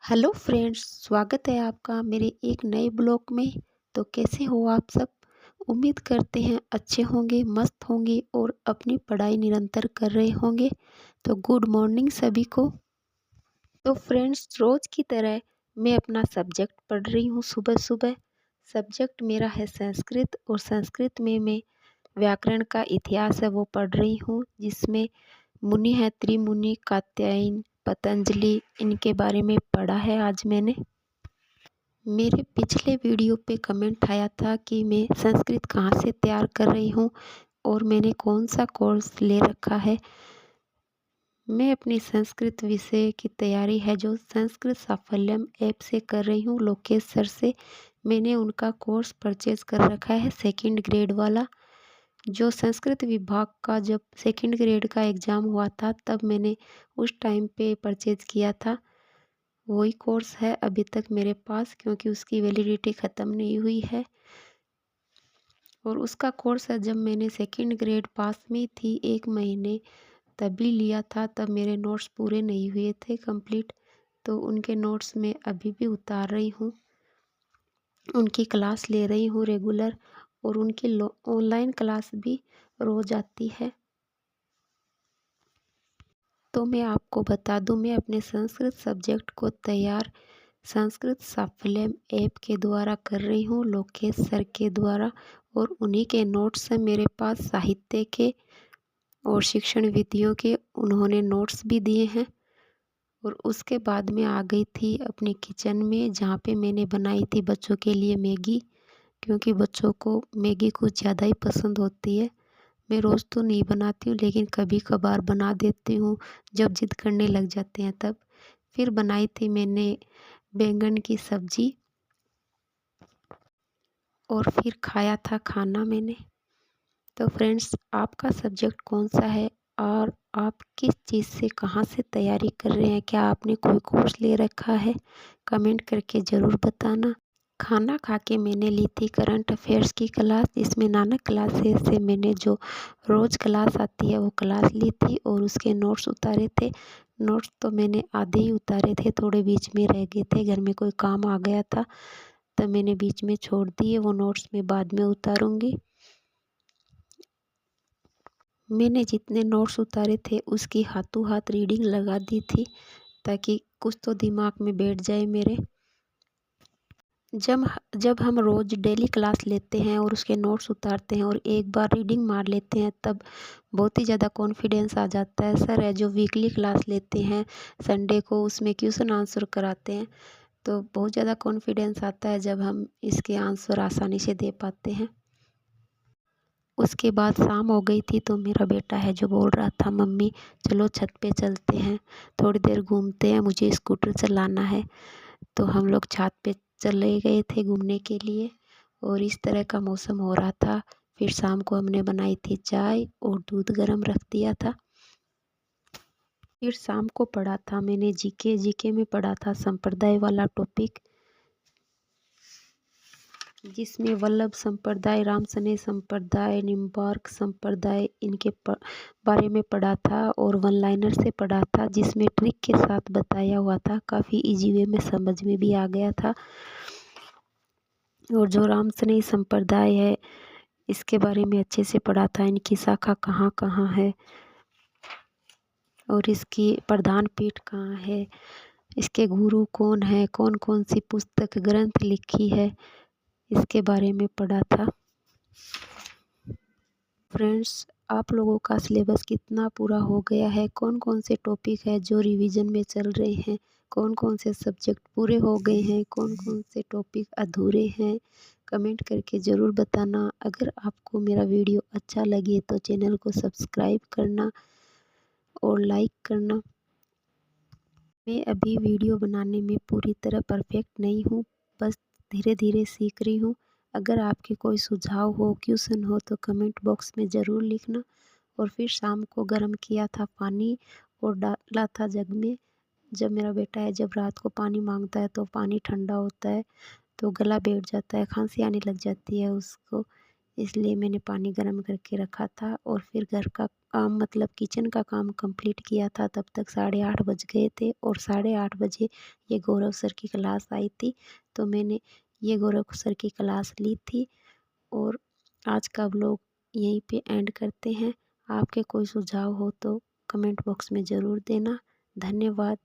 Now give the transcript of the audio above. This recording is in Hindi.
हेलो फ्रेंड्स, स्वागत है आपका मेरे एक नए ब्लॉग में। तो कैसे हो आप सब? उम्मीद करते हैं अच्छे होंगे, मस्त होंगे और अपनी पढ़ाई निरंतर कर रहे होंगे। तो गुड मॉर्निंग सभी को। तो फ्रेंड्स, रोज की तरह मैं अपना सब्जेक्ट पढ़ रही हूँ सुबह सुबह। सब्जेक्ट मेरा है संस्कृत और संस्कृत में मैं व्याकरण का इतिहास है वो पढ़ रही हूँ, जिसमें मुनि है त्रिमुनि, कात्यायन, पतंजलि, इनके बारे में पढ़ा है आज मैंने। मेरे पिछले वीडियो पे कमेंट आया था कि मैं संस्कृत कहाँ से तैयार कर रही हूँ और मैंने कौन सा कोर्स ले रखा है। मैं अपनी संस्कृत विषय की तैयारी है जो संस्कृत साफल्यम ऐप से कर रही हूँ, लोकेश सर से। मैंने उनका कोर्स परचेज कर रखा है, सेकंड ग्रेड वाला। जो संस्कृत विभाग का जब सेकंड ग्रेड का एग्ज़ाम हुआ था तब मैंने उस टाइम पे परचेज किया था। वही कोर्स है अभी तक मेरे पास, क्योंकि उसकी वैलिडिटी ख़त्म नहीं हुई है। और उसका कोर्स है जब मैंने सेकंड ग्रेड पास में थी 1 महीने तभी लिया था, तब मेरे नोट्स पूरे नहीं हुए थे कंप्लीट। तो उनके नोट्स मैं अभी भी उतार रही हूँ, उनकी क्लास ले रही हूँ रेगुलर, और उनकी ऑनलाइन क्लास भी रोज़ आती है। तो मैं आपको बता दूं, मैं अपने संस्कृत सब्जेक्ट को तैयार संस्कृत साफल्यम ऐप के द्वारा कर रही हूँ, लोकेश सर के द्वारा। और उन्हीं के नोट्स हैं मेरे पास, साहित्य के और शिक्षण विधियों के उन्होंने नोट्स भी दिए हैं। और उसके बाद मैं आ गई थी अपने किचन में, जहाँ पे मैंने बनाई थी बच्चों के लिए मैगी, क्योंकि बच्चों को मैगी कुछ ज़्यादा ही पसंद होती है। मैं रोज़ तो नहीं बनाती हूँ, लेकिन कभी कभार बना देती हूँ, जब जिद करने लग जाते हैं तब। फिर बनाई थी मैंने बैंगन की सब्जी, और फिर खाया था खाना मैंने। तो फ्रेंड्स, आपका सब्जेक्ट कौन सा है और आप किस चीज़ से कहाँ से तैयारी कर रहे हैं? क्या आपने कोई कोर्स ले रखा है? कमेंट करके ज़रूर बताना। खाना खा के मैंने ली थी करंट अफेयर्स की क्लास, जिसमें नानक क्लासेस से मैंने जो रोज़ क्लास आती है वो क्लास ली थी और उसके नोट्स उतारे थे। नोट्स तो मैंने आधे ही उतारे थे, थोड़े बीच में रह गए थे, घर में कोई काम आ गया था तब मैंने बीच में छोड़ दिए। वो नोट्स मैं बाद में उतारूँगी। मैंने जितने नोट्स उतारे थे उसकी हाथों हाथ रीडिंग लगा दी थी, ताकि कुछ तो दिमाग में बैठ जाए मेरे। जब जब हम रोज़ डेली क्लास लेते हैं और उसके नोट्स उतारते हैं और एक बार रीडिंग मार लेते हैं, तब बहुत ही ज़्यादा कॉन्फिडेंस आ जाता है। सर है जो वीकली क्लास लेते हैं संडे को, उसमें क्वेश्चन आंसर कराते हैं, तो बहुत ज़्यादा कॉन्फिडेंस आता है जब हम इसके आंसर आसानी से दे पाते हैं। उसके बाद शाम हो गई थी तो मेरा बेटा है जो बोल रहा था, मम्मी चलो छत पे चलते हैं, थोड़ी देर घूमते हैं, मुझे स्कूटर चलाना है। तो हम लोग छत पे चले गए थे घूमने के लिए, और इस तरह का मौसम हो रहा था। फिर शाम को हमने बनाई थी चाय और दूध गरम रख दिया था। फिर शाम को पढ़ा था मैंने जीके। जीके में पढ़ा था संप्रदाय वाला टॉपिक, जिसमें वल्लभ संप्रदाय, रामसने संप्रदाय, निम्बार्क संप्रदाय, इनके बारे में पढ़ा था और वन लाइनर से पढ़ा था, जिसमें ट्रिक के साथ बताया हुआ था। काफ़ी इजी वे में समझ में भी आ गया था। और जो रामसने संप्रदाय है इसके बारे में अच्छे से पढ़ा था, इनकी शाखा कहाँ कहाँ है और इसकी प्रधान पीठ कहाँ है, इसके गुरु कौन है, कौन कौन सी पुस्तक ग्रंथ लिखी है, इसके बारे में पढ़ा था। फ्रेंड्स, आप लोगों का सिलेबस कितना पूरा हो गया है? कौन कौन से टॉपिक है जो रिवीजन में चल रहे हैं? कौन कौन से सब्जेक्ट पूरे हो गए हैं? कौन कौन से टॉपिक अधूरे हैं? कमेंट करके ज़रूर बताना। अगर आपको मेरा वीडियो अच्छा लगे तो चैनल को सब्सक्राइब करना और लाइक करना। मैं अभी वीडियो बनाने में पूरी तरह परफेक्ट नहीं हूँ, बस धीरे धीरे सीख रही हूँ। अगर आपके कोई सुझाव हो, क्वेश्चन हो तो कमेंट बॉक्स में ज़रूर लिखना। और फिर शाम को गर्म किया था पानी और डाला था जग में। जब मेरा बेटा है जब रात को पानी मांगता है तो पानी ठंडा होता है तो गला बैठ जाता है, खांसी आने लग जाती है उसको, इसलिए मैंने पानी गर्म करके रखा था और फिर घर का काम मतलब किचन का काम कंप्लीट किया था। तब तक 8:30 बज गए थे और 8:30 बजे ये गौरव सर की क्लास आई थी, तो मैंने ये गौरव सर की क्लास ली थी। और आज का व्लॉग यहीं पे एंड करते हैं। आपके कोई सुझाव हो तो कमेंट बॉक्स में ज़रूर देना। धन्यवाद।